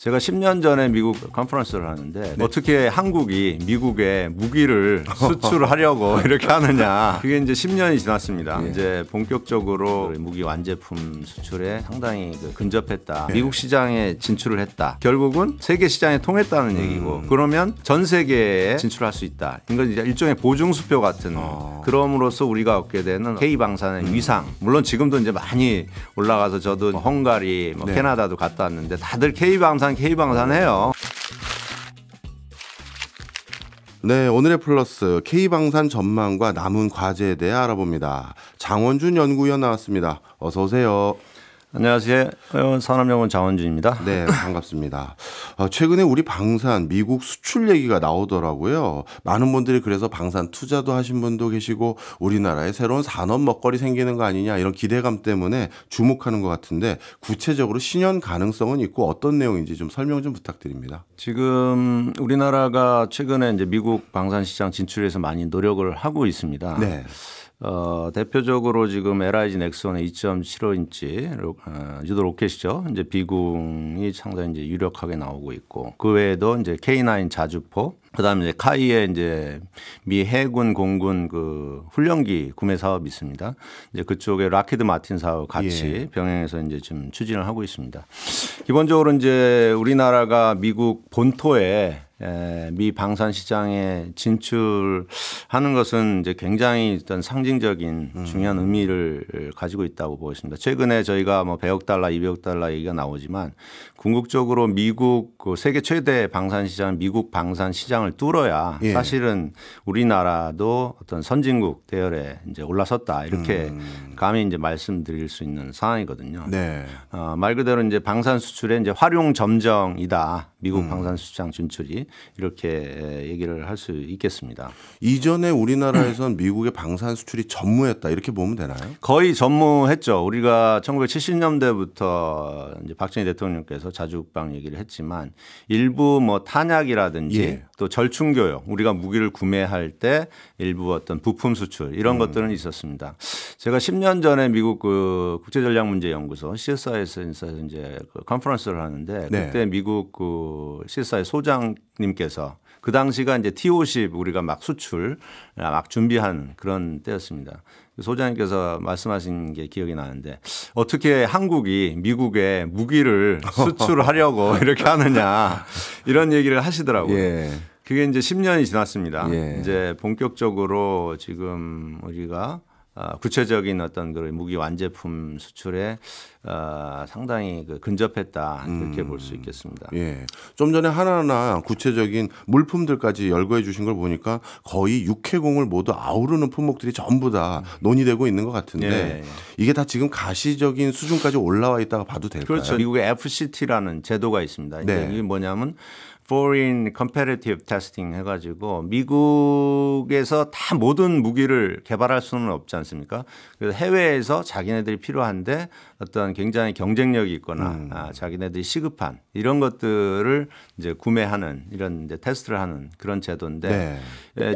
제가 10년 전에 미국 컨퍼런스를 하는데 어떻게 한국이 미국에 무기를 수출하려고 이렇게 하느냐. 그게 이제 10년이 지났습니다. 이제 본격적으로 무기 완제품 수출에 상당히 근접했다. 미국 시장에 진출을 했다. 결국은 세계 시장에 통했다는 얘기고 그러면 전 세계에 진출할 수 있다. 이건 이제 일종의 보증수표 같은 그럼으로써 우리가 얻게 되는 K방산의 위상. 물론 지금도 이제 많이 올라가서 저도 헝가리, 캐나다도 갔다 왔는데 다들 K방산 해요. 네, 오늘의 플러스 K방산 전망과 남은 과제에 대해 알아봅니다. 장원준 연구위원 나왔습니다. 어서 오세요. 안녕하세요. 산업연구원 장원준입니다. 네, 반갑습니다. 최근에 우리 방산 미국 수출 얘기가 나오더라고요. 많은 분들이 그래서 방산 투자도 하신 분도 계시고 우리나라에 새로운 산업 먹거리 생기는 거 아니냐 이런 기대감 때문에 주목하는 것 같은데 구체적으로 실현 가능성은 있고 어떤 내용인지 좀 설명 좀 부탁드립니다. 지금 우리나라가 최근에 이제 미국 방산 시장 진출에서 많이 노력을 하고 있습니다. 네. 대표적으로 지금 LIG 넥슨의 2.75인치 유도 로켓이죠. 이제 비공이 상당히 이제 유력하게 나오고 있고 그 외에도 이제 K9 자주포 그다음에 이제 카이의 이제 미 해군 공군 그 훈련기 구매 사업이 있습니다. 이제 그쪽에 락히드 마틴 사업 같이 병행해서 이제 지금 추진을 하고 있습니다. 기본적으로 이제 우리나라가 미국 본토에 미 방산 시장에 진출하는 것은 이제 굉장히 일단 상징적인 중요한 의미를 가지고 있다고 보고 있습니다. 최근에 저희가 뭐 100억 달러, 200억 달러 얘기가 나오지만 궁극적으로 미국 그 세계 최대 방산 시장, 미국 방산 시장을 뚫어야 사실은 우리나라도 어떤 선진국 대열에 이제 올라섰다 이렇게 감히 이제 말씀드릴 수 있는 상황이거든요. 네. 말 그대로 이제 방산 수출의 이제 활용 점정이다. 미국 방산 시장 진출이 이렇게 얘기를 할 수 있겠습니다. 이전에 우리나라에선 미국의 방산 수출이 전무했다 이렇게 보면 되나요? 거의 전무했죠. 우리가 1970년대부터 이제 박정희 대통령께서 자주국방 얘기를 했지만 일부 뭐 탄약이라든지 또 절충교역 우리가 무기를 구매할 때 일부 어떤 부품 수출 이런 것들은 있었습니다. 제가 10년 전에 미국 그 국제전략문제연구소 CSI에서 이제 그 컨퍼런스를 하는데 그때 미국 그 CSI 소장님께서 그 당시가 이제 T50 우리가 막 수출 막 준비하는 그런 때였습니다. 소장님께서 말씀하신 게 기억이 나는데 어떻게 한국이 미국에 무기를 수출하려고 이렇게 하느냐 이런 얘기를 하시더라고요. 그게 이제 10년이 지났습니다. 이제 본격적으로 지금 우리가 구체적인 어떤 그런 무기 완제품 수출에 상당히 근접했다 이렇게 볼 수 있겠습니다. 좀 전에 하나하나 구체적인 물품들까지 열거해 주신 걸 보니까 거의 육해공을 모두 아우르는 품목들이 전부 다 논의되고 있는 것 같은데 이게 다 지금 가시적인 수준까지 올라와 있다가 봐도 될까요? 그렇죠. 미국의 FCT라는 제도가 있습니다. 이게 뭐냐면 Foreign Competitive Testing 해가지고 미국에서 다 모든 무기를 개발할 수는 없지 않습니까? 그래서 해외에서 자기네들이 필요한데 어떤 굉장히 경쟁력이 있거나 자기네들이 시급한 이런 것들을 이제 구매하는 이런 이제 테스트를 하는 그런 제도인데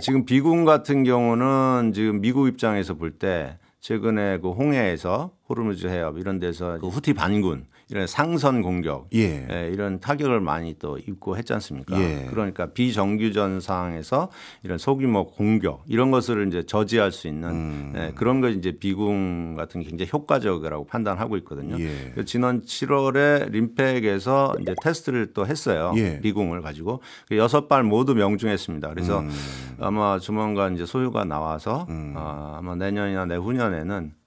지금 비군 같은 경우는 지금 미국 입장에서 볼 때 최근에 그 홍해에서 호르무즈 해협 이런 데서 그 후티 반군 이런 상선 공격 이런 타격을 많이 또 입고 했지 않습니까? 그러니까 비정규전 상황에서 이런 소규모 공격 이런 것을 이제 저지할 수 있는 그런 거 이제 비군 같은 게 굉장히 효과적이라고 판단하고 있거든요. 지난 7월에 림팩에서 이제 테스트를 또 했어요. 비군을 가지고 6발 모두 명중했습니다. 그래서 아마 조만간 이제 소유가 나와서 아마 내년이나 내후년에는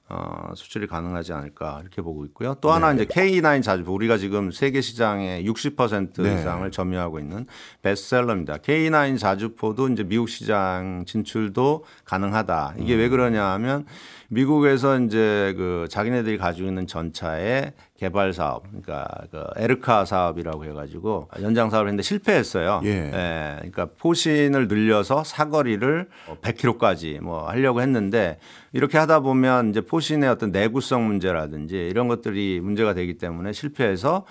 수출이 가능하지 않을까 이렇게 보고 있고요. 또 하나 이제 K9 자주포 우리가 지금 세계 시장의 60% 이상을 점유하고 있는 베스트셀러입니다. K9 자주포도 이제 미국 시장 진출도 가능하다. 이게 왜 그러냐 하면 미국에서 이제 그 자기네들이 가지고 있는 전차의 개발 사업, 그러니까 그 에르카 사업이라고 해가지고 연장 사업을 했는데 실패했어요. 그러니까 포신을 늘려서 사거리를 100km까지 뭐 하려고 했는데 이렇게 하다 보면 이제 포신의 어떤 내구성 문제라든지 이런 것들이 문제가 되기 때문에 실패해서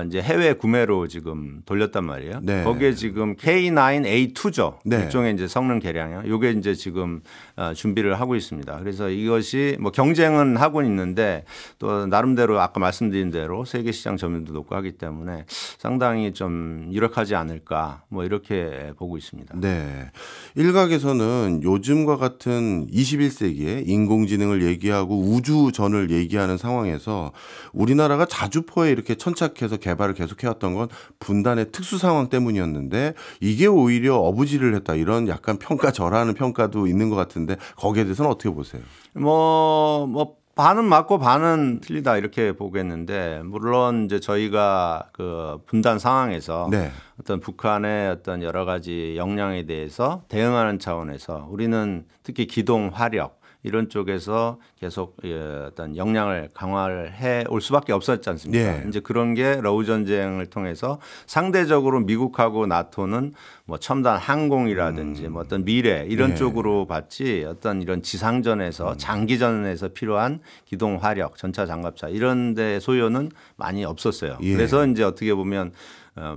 이제 해외 구매로 지금 돌렸단 말이에요. 거기에 지금 K9A2죠. 일종의 이제 성능 개량이요. 이게 이제 지금 준비를 하고 있습니다. 그래서 이것이 뭐 경쟁은 하고 있는데 또 나름대로 아까 말씀드린 말씀드린 대로 세계 시장 점유도 높고 하기 때문에 상당히 좀 유력하지 않을까 뭐 이렇게 보고 있습니다. 네. 일각에서는 요즘과 같은 21세기에 인공지능을 얘기하고 우주전을 얘기하는 상황에서 우리나라가 자주포에 이렇게 천착해서 개발을 계속해왔던 건 분단의 특수 상황 때문이었는데 이게 오히려 어부지를 했다 이런 약간 평가절하하는 평가도 있는 것 같은데 거기에 대해서는 어떻게 보세요? 뭐 반은 맞고 반은 틀리다 이렇게 보겠는데 물론 이제 저희가 그 분단 상황에서 네. 어떤 북한의 어떤 여러 가지 역량에 대해서 대응하는 차원에서 우리는 특히 기동 화력 이런 쪽에서 계속 어떤 역량을 강화를 해 올 수밖에 없었지 않습니까? 네. 이제 그런 게 러우 전쟁을 통해서 상대적으로 미국하고 나토는 뭐 첨단 항공이라든지 뭐 어떤 미래 이런 네. 쪽으로 봤지 어떤 이런 지상전에서 장기전에서 필요한 기동 화력, 전차 장갑차 이런 데 소요는 많이 없었어요. 예. 그래서 이제 어떻게 보면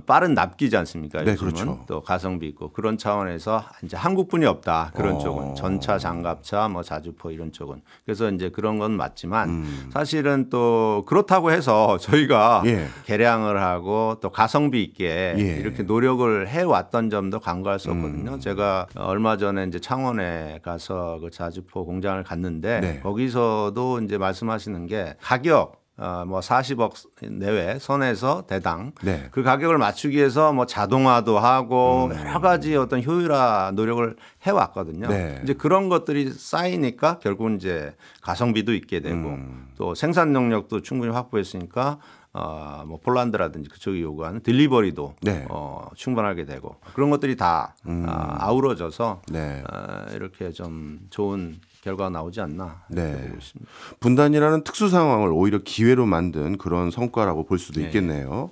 빠른 납기지 않습니까? 네, 요즘은 그렇죠. 또 가성비 있고 그런 차원에서 이제 한국뿐이 없다 그런 쪽은 전차, 장갑차, 뭐 자주포 이런 쪽은 그래서 이제 그런 건 맞지만 사실은 또 그렇다고 해서 저희가 예. 개량을 하고 또 가성비 있게 예. 이렇게 노력을 해왔던 점도 간과할 수 없거든요. 제가 얼마 전에 이제 창원에 가서 그 자주포 공장을 갔는데 네. 거기서도 이제 말씀하시는 게 가격 뭐 40억 내외 선에서 대당 네. 그 가격을 맞추기 위해서 뭐 자동화도 하고 여러 가지 어떤 효율화 노력을 해왔거든요. 네. 이제 그런 것들이 쌓이니까 결국은 이제 가성비도 있게 되고 또 생산 능력도 충분히 확보했으니까 뭐 폴란드라든지 그쪽이 요구하는 딜리버리도 네. 충분하게 되고 그런 것들이 다 아우러져서 네. 이렇게 좀 좋은 결과가 나오지 않나 네. 보고 있습니다. 분단이라는 특수 상황을 오히려 기회로 만든 그런 성과라고 볼 수도 있겠네요.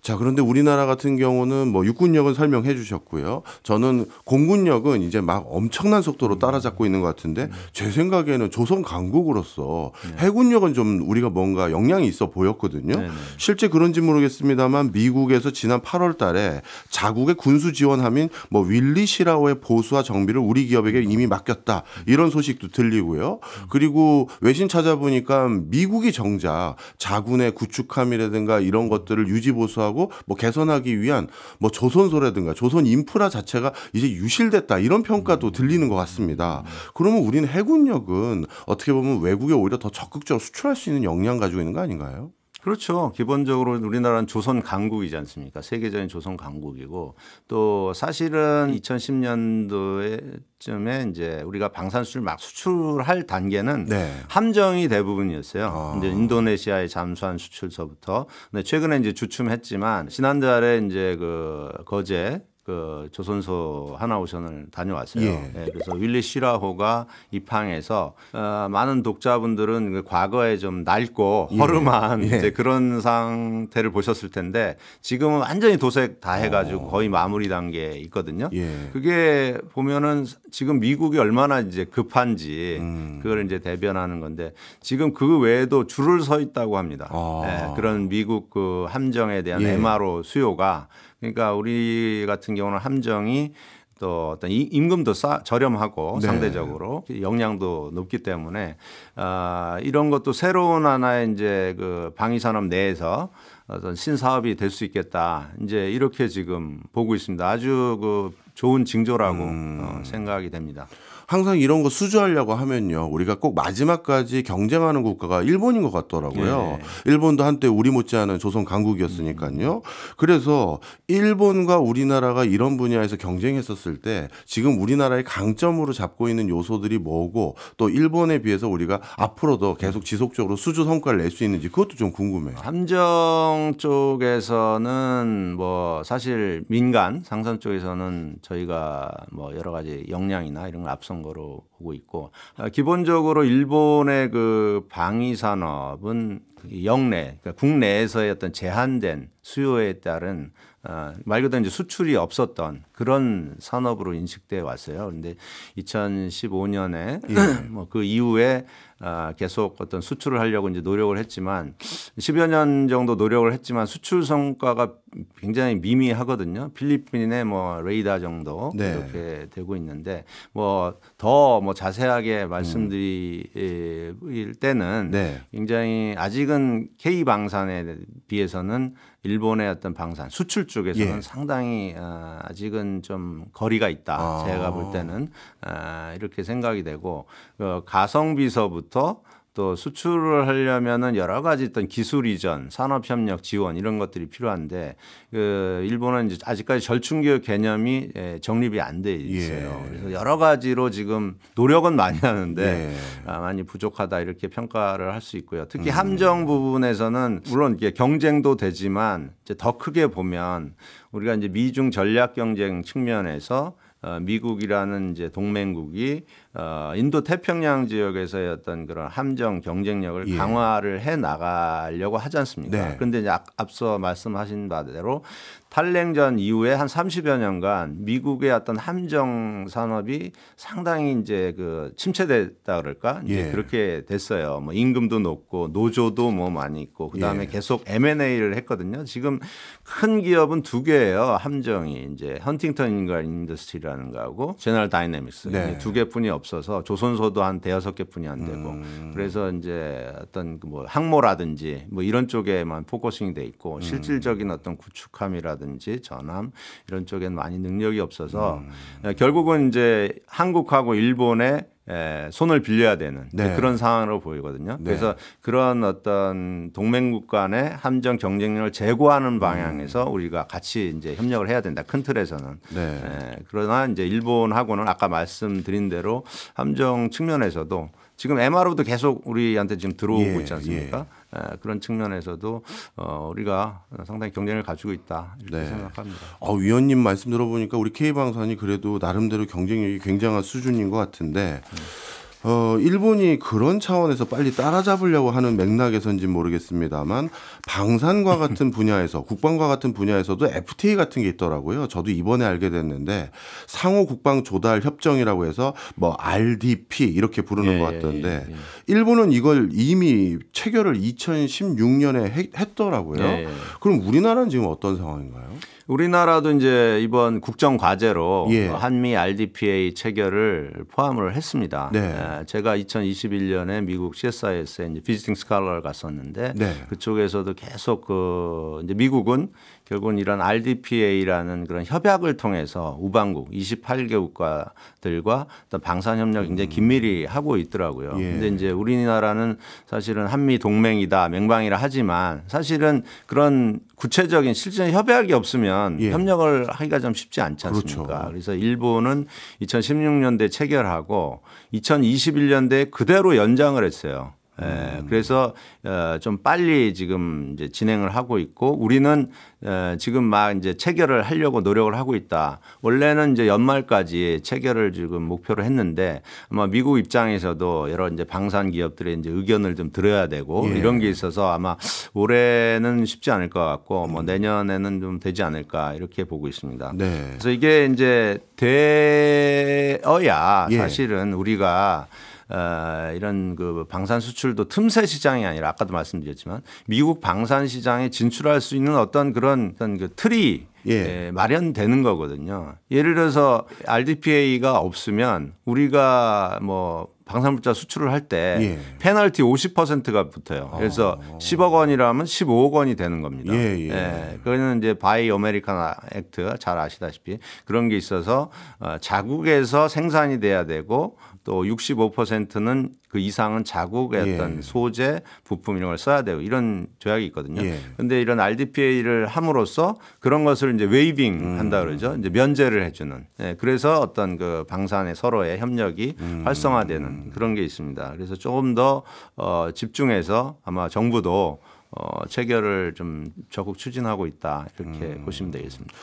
자, 그런데 우리나라 같은 경우는 뭐 육군력은 설명해 주셨고요. 저는 공군력은 이제 막 엄청난 속도로 따라잡고 있는 것 같은데 제 생각에는 조선 강국으로서 해군력은 좀 우리가 뭔가 역량이 있어 보였거든요. 실제 그런지 모르겠습니다만 미국에서 지난 8월 달에 자국의 군수 지원함인 뭐 윌리 시라오의 보수와 정비를 우리 기업에게 이미 맡겼다. 이런 소식도 들리고요. 그리고 외신 찾아보니까 미국이 정작 자군의 구축함이라든가 이런 것들을 유지 보수하고 뭐 개선하기 위한 뭐 조선소라든가 조선 인프라 자체가 이제 유실됐다 이런 평가도 들리는 것 같습니다. 그러면 우리는 해군력은 어떻게 보면 외국에 오히려 더 적극적으로 수출할 수 있는 역량 가지고 있는 거 아닌가요? 그렇죠. 기본적으로 우리나라는 조선 강국이지 않습니까? 세계적인 조선 강국이고 또 사실은 2010년도쯤에 이제 우리가 방산수를 막 수출할 단계는 네. 함정이 대부분이었어요. 이제 인도네시아의 잠수함 수출서부터. 근데 최근에 이제 주춤했지만 지난달에 이제 그 거제 그 조선소 하나오션을 다녀왔어요. 예. 네, 그래서 윌리 시라호가 입항해서 많은 독자분들은 그 과거에 좀 낡고 허름한 이제 그런 상태를 보셨을 텐데 지금은 완전히 도색 다 해가지고 거의 마무리 단계에 있거든요. 그게 보면은 지금 미국이 얼마나 이제 급한지 그걸 이제 대변하는 건데 지금 그 외에도 줄을 서 있다고 합니다. 네, 그런 미국 그 함정에 대한 MRO 수요가 그러니까 우리 같은 경우는 함정이 또 어떤 임금도 저렴하고 네. 상대적으로 역량도 높기 때문에 이런 것도 새로운 하나의 이제 그 방위산업 내에서 어떤 신사업이 될 수 있겠다. 이제 이렇게 지금 보고 있습니다. 아주 그 좋은 징조라고 생각이 됩니다. 항상 이런 거 수주하려고 하면요. 우리가 꼭 마지막까지 경쟁하는 국가가 일본인 것 같더라고요. 일본도 한때 우리 못지않은 조선 강국이었으니까요. 그래서 일본과 우리나라가 이런 분야에서 경쟁했었을 때 지금 우리나라의 강점으로 잡고 있는 요소들이 뭐고 또 일본에 비해서 우리가 앞으로도 계속 지속적으로 수주 성과를 낼 수 있는지 그것도 좀 궁금해요. 함정 쪽에서는 뭐 사실 민간 상선 쪽에서는 저희가 뭐 여러 가지 역량이나 이런 걸 앞선 거로 보고 있고 기본적으로 일본의 그 방위 산업은 역내 그러니까 국내에서의 어떤 제한된 수요에 따른 말 그대로 이제 수출이 없었던 그런 산업으로 인식돼 왔어요. 그런데 2015년에 뭐 그 이후에 계속 어떤 수출을 하려고 이제 노력을 했지만 10여 년 정도 노력을 했지만 수출 성과가 굉장히 미미하거든요. 필리핀의 뭐 레이더 정도 이렇게 되고 있는데 뭐 더 뭐 자세하게 말씀드릴 때는 굉장히 아직은 아직은 K 방산에 비해서는 일본의 어떤 방산 수출 쪽에서는 예. 상당히 아직은 좀 거리가 있다. 제가 볼 때는 이렇게 생각이 되고 가성비서부터 또 수출을 하려면은 여러 가지 어떤 기술 이전, 산업 협력 지원 이런 것들이 필요한데 일본은 이제 아직까지 절충기업 개념이 정립이 안 돼 있어요. 예. 그래서 여러 가지로 지금 노력은 많이 하는데 예. 많이 부족하다 이렇게 평가를 할 수 있고요. 특히 함정 부분에서는 물론 이게 경쟁도 되지만 이제 더 크게 보면 우리가 이제 미중 전략 경쟁 측면에서 미국이라는 이제 동맹국이 인도 태평양 지역에서의 어떤 그런 함정 경쟁력을 예. 강화를 해 나가려고 하지 않습니까? 네. 그런데 이제 앞서 말씀하신 바대로 탈냉전 이후에 한 30여 년간 미국의 어떤 함정 산업이 상당히 이제 그 침체됐다 그럴까? 이제 예. 그렇게 됐어요. 뭐 임금도 높고 노조도 뭐 많이 있고 그다음에 예. 계속 M&A를 했거든요. 지금 큰 기업은 두 개예요. 함정이 이제 헌팅턴 인더스트리라는 거하고 제너럴 다이내믹스 네. 두 개뿐이 없어서 조선소도 한 대여섯 개뿐이 안 되고 그래서 이제 어떤 뭐 항모라든지 뭐 이런 쪽에만 포커싱이 돼 있고 실질적인 어떤 구축함이라든지 전함 이런 쪽에는 많이 능력이 없어서 결국은 이제 한국하고 일본의 손을 빌려야 되는 네. 그런 상황으로 보이거든요. 네. 그래서 그런 어떤 동맹국 간의 함정 경쟁력을 제고하는 방향에서 우리가 같이 이제 협력을 해야 된다. 큰 틀에서는. 네. 그러나 이제 일본하고는 아까 말씀드린 대로 함정 측면에서도 지금 MRO도 계속 우리한테 지금 들어오고 예, 있지 않습니까? 그런 측면에서도 우리가 상당히 경쟁을 가지고 있다 이렇게 네. 생각합니다. 위원님 말씀 들어보니까 우리 K방산이 그래도 나름대로 경쟁력이 굉장한 수준인 것 같은데 일본이 그런 차원에서 빨리 따라잡으려고 하는 맥락에서인지 모르겠습니다만 방산과 같은 분야에서 국방과 같은 분야에서도 FTA 같은 게 있더라고요. 저도 이번에 알게 됐는데 상호 국방 조달 협정이라고 해서 뭐 RDP 이렇게 부르는 것 같던데 일본은 이걸 이미 체결을 2016년에 했더라고요. 그럼 우리나라는 지금 어떤 상황인가요? 우리나라도 이제 이번 국정 과제로 예. 한미 RDPA 체결을 포함을 했습니다. 네. 제가 2021년에 미국 CSIS에 이제 비지팅 스칼러를 갔었는데 네. 그쪽에서도 계속 이제 미국은 결국은 이런 RDPA라는 그런 협약을 통해서 우방국 28개 국가들과 또 방산 협력 굉장히 긴밀히 하고 있더라고요. 그런데 이제 우리나라는 사실은 한미 동맹이다 맹방이라 하지만 사실은 그런 구체적인 실질적인 협약이 없으면 협력을 하기가 좀 쉽지 않지 않습니까? 그렇죠. 그래서 일본은 2016년도에 체결하고 2021년도에 그대로 연장을 했어요. 그래서 좀 빨리 지금 이제 진행을 하고 있고 우리는 지금 막 이제 체결을 하려고 노력을 하고 있다. 원래는 이제 연말까지 체결을 지금 목표로 했는데 아마 미국 입장에서도 여러 이제 방산 기업들의 이제 의견을 좀 들어야 되고 이런 게 있어서 아마 올해는 쉽지 않을 것 같고 뭐 내년에는 좀 되지 않을까 이렇게 보고 있습니다. 네. 그래서 이게 이제 되어야 사실은 우리가 이런 그 방산 수출도 틈새 시장이 아니라 아까도 말씀드렸지만 미국 방산 시장에 진출할 수 있는 어떤 그런 그 틀이 마련되는 거거든요. 예를 들어서 RDPA가 없으면 우리가 뭐 방산물자 수출을 할 때 페널티 50%가 붙어요. 그래서 10억 원이라면 15억 원이 되는 겁니다. 그거는 이제 바이 아메리칸 액트 잘 아시다시피 그런 게 있어서 자국에서 생산이 돼야 되고 또 65%는 그 이상은 자국의 어떤 소재, 부품 이런 걸 써야 되고 이런 조약이 있거든요. 그런데 이런 RDPA를 함으로써 그런 것을 이제 웨이빙 한다 그러죠. 이제 면제를 해주는. 그래서 어떤 그 방산의 서로의 협력이 활성화되는 그런 게 있습니다. 그래서 조금 더 집중해서 아마 정부도 체결을 좀 적극 추진하고 있다 이렇게 보시면 되겠습니다.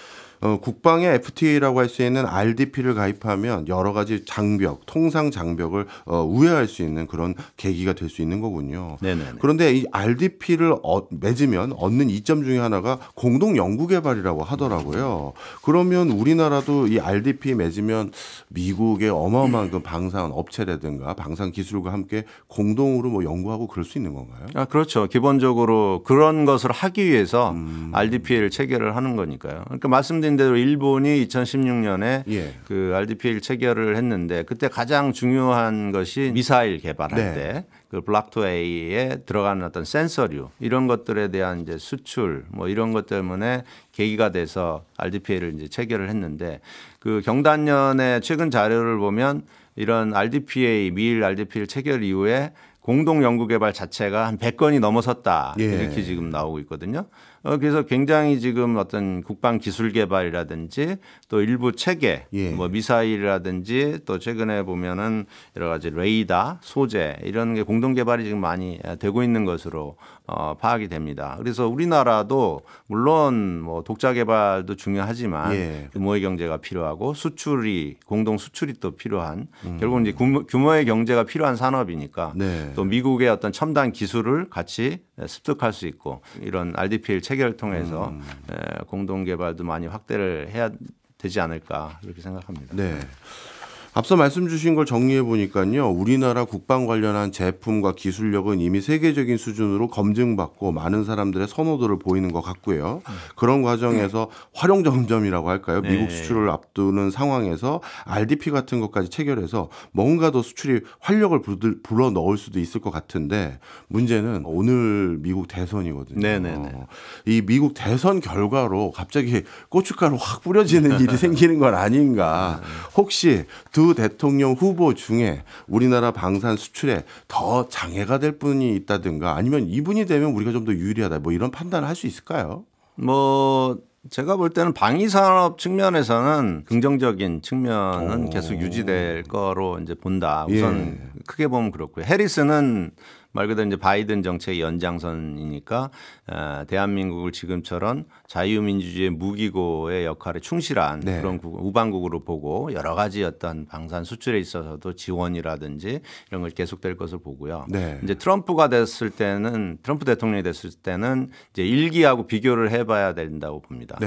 국방의 FTA라고 할 수 있는 RDP를 가입하면 여러 가지 장벽, 통상 장벽을 우회할 수 있는 그런 계기가 될 수 있는 거군요. 네네네. 그런데 이 RDP를 맺으면 얻는 이점 중에 하나가 공동 연구 개발이라고 하더라고요. 그러면 우리나라도 이 RDP 맺으면 미국의 어마어마한 그 방산 업체라든가 방산 기술과 함께 공동으로 뭐 연구하고 그럴 수 있는 건가요? 그렇죠. 기본적으로 그런 것을 하기 위해서 RDPA를 체결을 하는 거니까요. 그러니까 말씀드린 말씀드린 대로 일본이 2016년에 그 RDPA를 체결을 했는데 그때 가장 중요한 것이 미사일 개발할 때 그 블록2 A에 들어가는 어떤 센서류 이런 것들에 대한 이제 수출 뭐 이런 것 때문에 계기가 돼서 RDPA를 이제 체결을 했는데 그 경단련의 최근 자료를 보면 이런 RDPA 미일 RDPA 체결 이후에 공동 연구 개발 자체가 한 100건이 넘어섰다 이렇게 지금 나오고 있거든요. 그래서 굉장히 지금 어떤 국방 기술 개발이라든지 또 일부 체계, 뭐 미사일이라든지 또 최근에 보면은 여러 가지 레이더, 소재 이런 게 공동 개발이 지금 많이 되고 있는 것으로 파악이 됩니다. 그래서 우리나라도 물론 뭐 독자 개발도 중요하지만 규모의 경제가 필요하고 수출이 공동 수출이 또 필요한 결국은 이제 규모의 경제가 필요한 산업이니까 또 미국의 어떤 첨단 기술을 같이 습득할 수 있고 이런 RDPA 체결을 통해서 공동 개발도 많이 확대를 해야 되지 않을까 이렇게 생각합니다. 네. 앞서 말씀 주신 걸 정리해 보니까요. 우리나라 국방 관련한 제품과 기술력은 이미 세계적인 수준으로 검증받고 많은 사람들의 선호도를 보이는 것 같고요. 그런 과정에서 활용점점이라고 할까요? 미국 수출을 앞두는 상황에서 RDP 같은 것까지 체결해서 뭔가 더 수출이 활력을 불어넣을 수도 있을 것 같은데 문제는 오늘 미국 대선이거든요. 이 미국 대선 결과로 갑자기 고춧가루 확 뿌려지는 일이 생기는 건 아닌가. 혹시 두 대통령 후보 중에 우리나라 방산 수출에 더 장애가 될 분이 있다든가 아니면 이분이 되면 우리가 좀 더 유리하다 뭐 이런 판단을 할 수 있을까요? 뭐 제가 볼 때는 방위산업 측면에서는 긍정적인 측면은 계속 유지될 거로 이제 본다. 우선 크게 보면 그렇고요. 해리스는 말 그대로 이제 바이든 정책의 연장선이니까 대한민국을 지금처럼 자유민주주의 무기고의 역할에 충실한 그런 우방국으로 보고 여러 가지 어떤 방산 수출에 있어서도 지원이라든지 이런 걸 계속될 것을 보고요. 이제 트럼프 대통령이 됐을 때는 이제 1기하고 비교를 해봐야 된다고 봅니다.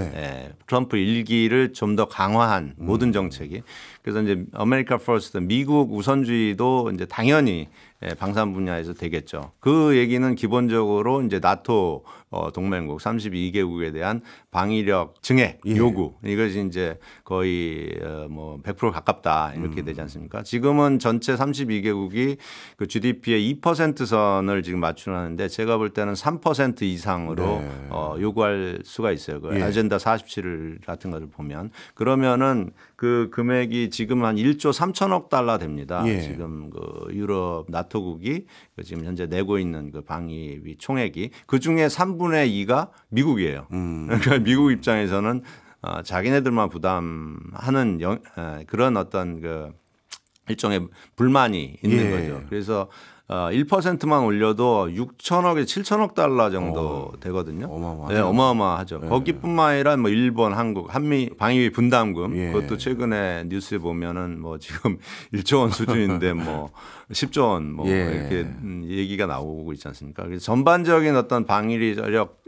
트럼프 1기를 좀 더 강화한 모든 정책이 그래서 이제 아메리카 퍼스트 미국 우선주의도 이제 당연히 방산 분야에서 되겠죠. 그 얘기는 기본적으로 이제 나토 동맹국 32개국에 대한 방위력 증액 요구 이것이 이제 거의 뭐 100% 가깝다 이렇게 되지 않습니까? 지금은 전체 32개국이 그 GDP의 2% 선을 지금 맞추는데 제가 볼 때는 3% 이상으로 요구할 수가 있어요. 그 아젠다 47 같은 것을 보면 그러면은 그 금액이 지금 한 1조 3천억 달러 됩니다. 지금 그 유럽 나토국이 지금 현재 내고 있는 그 방위비 총액이 그 중에 3분의 2가 미국이에요. 그러니까 미국 입장에서는 자기네들만 부담하는 그런 어떤 그 일종의 불만이 있는 거죠. 그래서 1%만 올려도 6천억에서 7천억 달러 정도 되거든요. 어마어마하죠. 거기뿐만 아니라 뭐 일본, 한국, 한미 방위비 분담금 그것도 최근에 뉴스에 보면은 뭐 지금 1조 원 수준인데 뭐 10조 원 뭐 이렇게 얘기가 나오고 있지 않습니까? 그래서 전반적인 어떤 방위력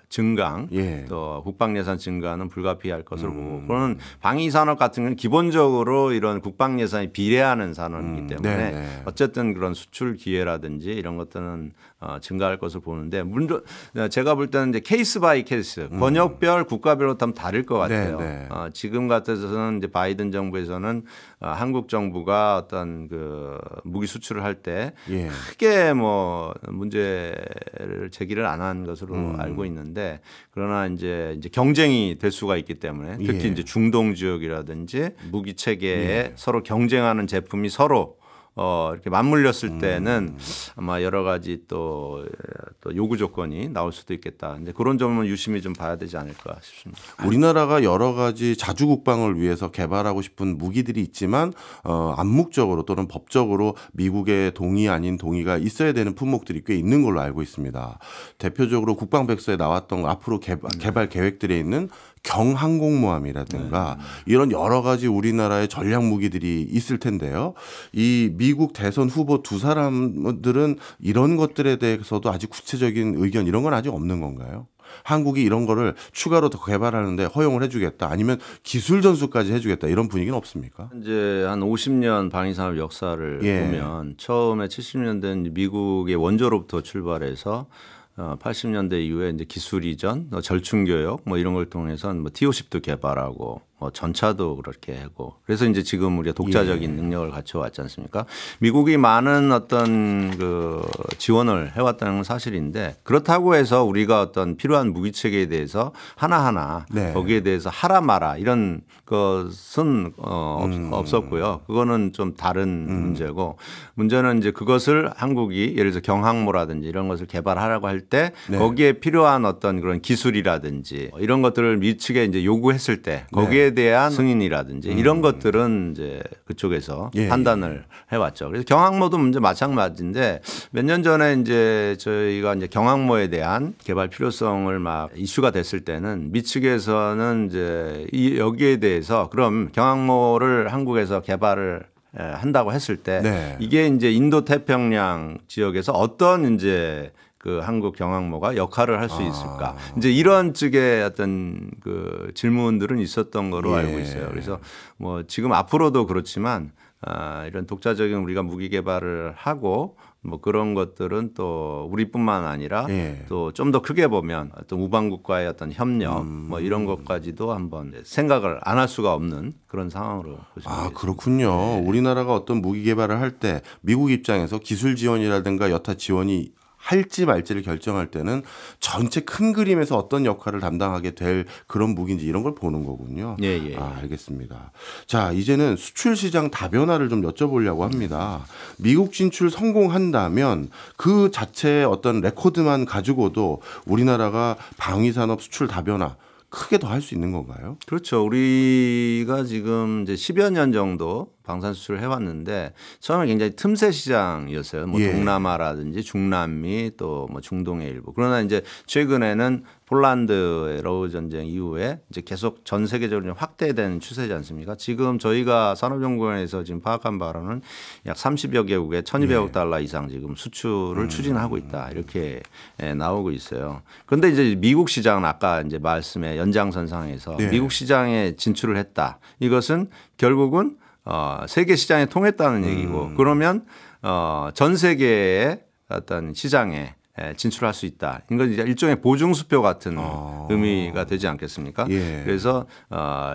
증강 또 국방 예산 증가는 불가피할 것으로 보고 그거는 방위 산업 같은 경우는 기본적으로 이런 국방 예산이 비례하는 산업이기 때문에 어쨌든 그런 수출 기회라든지 이런 것들은 증가할 것을 보는데 물론 제가 볼 때는 이제 케이스 바이 케이스 번역별 국가별로 좀 다를 것 같아요. 지금 같아서는 이제 바이든 정부에서는 한국 정부가 어떤 그 무기 수출을 할 때 크게 뭐 문제를 제기를 안 한 것으로 알고 있는데 그러나 이제 경쟁이 될 수가 있기 때문에 특히 이제 중동 지역이라든지 무기 체계에 서로 경쟁하는 제품이 서로 이렇게 맞물렸을 때는 아마 여러 가지 또 요구 조건이 나올 수도 있겠다. 이제 그런 점은 유심히 좀 봐야 되지 않을까 싶습니다. 우리나라가 여러 가지 자주 국방을 위해서 개발하고 싶은 무기들이 있지만 암묵적으로 또는 법적으로 미국의 동의 아닌 동의가 있어야 되는 품목들이 꽤 있는 걸로 알고 있습니다. 대표적으로 국방백서에 나왔던 앞으로 개발 계획들에 있는 경항공모함이라든가 이런 여러 가지 우리나라의 전략 무기들이 있을 텐데요. 이 미국 대선 후보 두 사람들은 이런 것들에 대해서도 아직 구체적인 의견 이런 건 아직 없는 건가요? 한국이 이런 거를 추가로 더 개발하는데 허용을 해주겠다 아니면 기술 전수까지 해주겠다 이런 분위기는 없습니까? 이제 한 50년 방위산업 역사를 보면 처음에 70년대는 미국의 원조로부터 출발해서 80년대 이후에 이제 기술 이전, 절충 교육 뭐 이런 걸 통해서 뭐 T-50도 개발하고 뭐 전차도 그렇게 하고 그래서 이제 지금 우리가 독자적인 능력을 갖춰왔지 않습니까? 미국이 많은 어떤 그 지원을 해왔다는 건 사실인데 그렇다고 해서 우리가 어떤 필요한 무기 체계에 대해서 하나하나 거기에 대해서 하라 마라 이런 것은 없었고요. 그거는 좀 다른 문제고 문제는 이제 그것을 한국이 예를 들어서 경항모라든지 이런 것을 개발하라고 할 때 거기에 필요한 어떤 그런 기술이라든지 이런 것들을 미 측에 이제 요구했을 때 거기에 대한 승인이라든지 이런 것들은 이제 그쪽에서 판단을 해왔죠. 그래서 경항모도 문제 마찬가지인데 몇 년 전에 이제 저희가 이제 경항모에 대한 개발 필요성을 막 이슈가 됐을 때는 미 측에서는 이제 여기에 대해서 그럼 경항모를 한국에서 개발을 한다고 했을 때 이게 이제 인도 태평양 지역에서 어떤 이제 그 한국 경항모가 역할을 할 수 있을까? 이제 이런 쪽의 어떤 그 질문들은 있었던 거로 알고 있어요. 그래서 뭐 지금 앞으로도 그렇지만 이런 독자적인 우리가 무기 개발을 하고 뭐 그런 것들은 또 우리뿐만 아니라 또 좀 더 크게 보면 어떤 우방국과의 어떤 협력 뭐 이런 것까지도 한번 생각을 안 할 수가 없는 그런 상황으로 보시면 되겠습니다. 그렇군요. 우리나라가 어떤 무기 개발을 할 때 미국 입장에서 기술 지원이라든가 여타 지원이 할지 말지를 결정할 때는 전체 큰 그림에서 어떤 역할을 담당하게 될 그런 무기인지 이런 걸 보는 거군요. 알겠습니다. 자, 이제는 수출 시장 다변화를 좀 여쭤보려고 합니다. 미국 진출 성공한다면 그 자체의 어떤 레코드만 가지고도 우리나라가 방위산업 수출 다변화 크게 더 할 수 있는 건가요? 그렇죠. 우리가 지금 이제 10여 년 정도 방산 수출을 해왔는데 처음에 굉장히 틈새 시장이었어요. 뭐 동남아라든지 중남미 또 뭐 중동의 일부. 그러나 이제 최근에는 폴란드의 러우 전쟁 이후에 이제 계속 전 세계적으로 확대되는 추세지 않습니까? 지금 저희가 산업연구원에서 지금 파악한 바로는 약 30여 개국에 1,200억 달러 이상 지금 수출을 추진하고 있다. 이렇게 나오고 있어요. 그런데 이제 미국 시장은 아까 이제 말씀의 연장선상에서 미국 시장에 진출을 했다. 이것은 결국은 세계 시장에 통했다는 얘기고 그러면 전 세계의 어떤 시장에 진출할 수 있다. 이건 이제 일종의 보증수표 같은 의미가 되지 않겠습니까? 그래서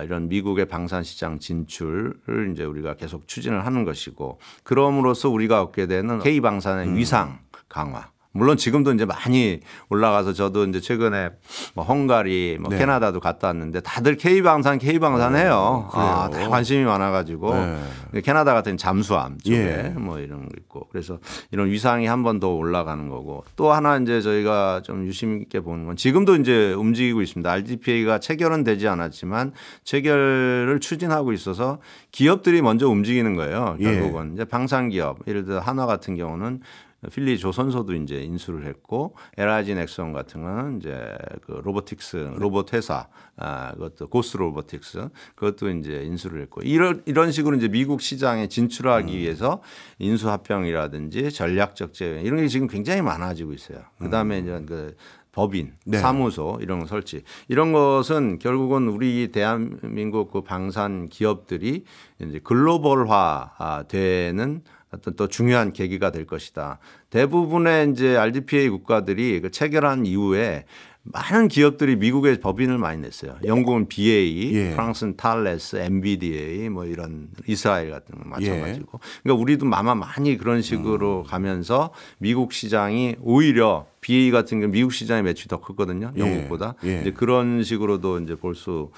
이런 미국의 방산 시장 진출을 이제 우리가 계속 추진을 하는 것이고 그럼으로써 우리가 얻게 되는 K 방산의 위상 강화. 물론 지금도 이제 많이 올라가서 저도 이제 최근에 뭐 헝가리, 뭐 캐나다도 갔다 왔는데 다들 K방산 해요. 다 관심이 많아가지고 캐나다 같은 잠수함 쪽에 뭐 이런 거 있고 그래서 이런 위상이 한 번 더 올라가는 거고 또 하나 이제 저희가 좀 유심 있게 보는 건 지금도 이제 움직이고 있습니다. RDPA가 체결은 되지 않았지만 체결을 추진하고 있어서 기업들이 먼저 움직이는 거예요. 결국은 이제 방산 기업 예를 들어 한화 같은 경우는 필리 조선소도 이제 인수를 했고 LIG 넥슨 같은 거는 이제 그 로보틱스 로봇 회사 그것도 고스 로보틱스 그것도 이제 인수를 했고 이런 식으로 이제 미국 시장에 진출하기 위해서 인수합병이라든지 전략적 제휴 이런 게 지금 굉장히 많아지고 있어요. 그다음에 이제 그 법인, 사무소 이런 거 설치 이런 것은 결국은 우리 대한민국 그 방산 기업들이 이제 글로벌화 되는 어떤 또 중요한 계기가 될 것이다. 대부분의 이제 RDPA 국가들이 그 체결한 이후에 많은 기업들이 미국에 법인을 많이 냈어요. 영국은 BA, 프랑스는 탈레스, MBDA 뭐 이런 이스라엘 같은 거 마찬가지고. 그러니까 우리도 아마 많이 그런 식으로 가면서 미국 시장이 오히려 BA 같은 경우 미국 시장의 매출이 더 크거든요. 영국보다. 이제 그런 식으로도 이제 볼 수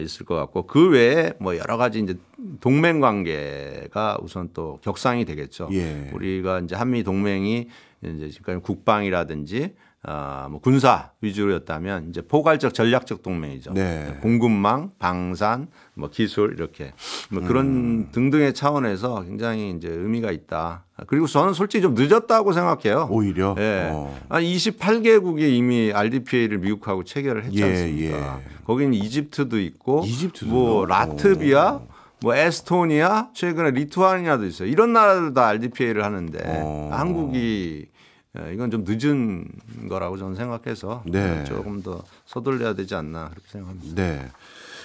있을 것 같고 그 외에 뭐 여러 가지 이제 동맹 관계가 우선 또 격상이 되겠죠. 우리가 이제 한미 동맹이 이제 지금 국방이라든지 뭐 군사 위주로였다면 이제 포괄적 전략적 동맹이죠. 공급망, 방산, 뭐 기술 이렇게 뭐 그런 등등의 차원에서 굉장히 이제 의미가 있다. 그리고 저는 솔직히 좀 늦었다고 생각해요. 오히려. 한 28개국이 이미 RDPA를 미국하고 체결을 했지 않습니까? 거기는 이집트도 있고, 뭐 라트비아, 뭐 에스토니아, 최근에 리투아니아도 있어요. 이런 나라들 다 RDPA를 하는데 한국이 이건 좀 늦은 거라고 저는 생각해서 조금 더 서둘러야 되지 않나 그렇게 생각합니다.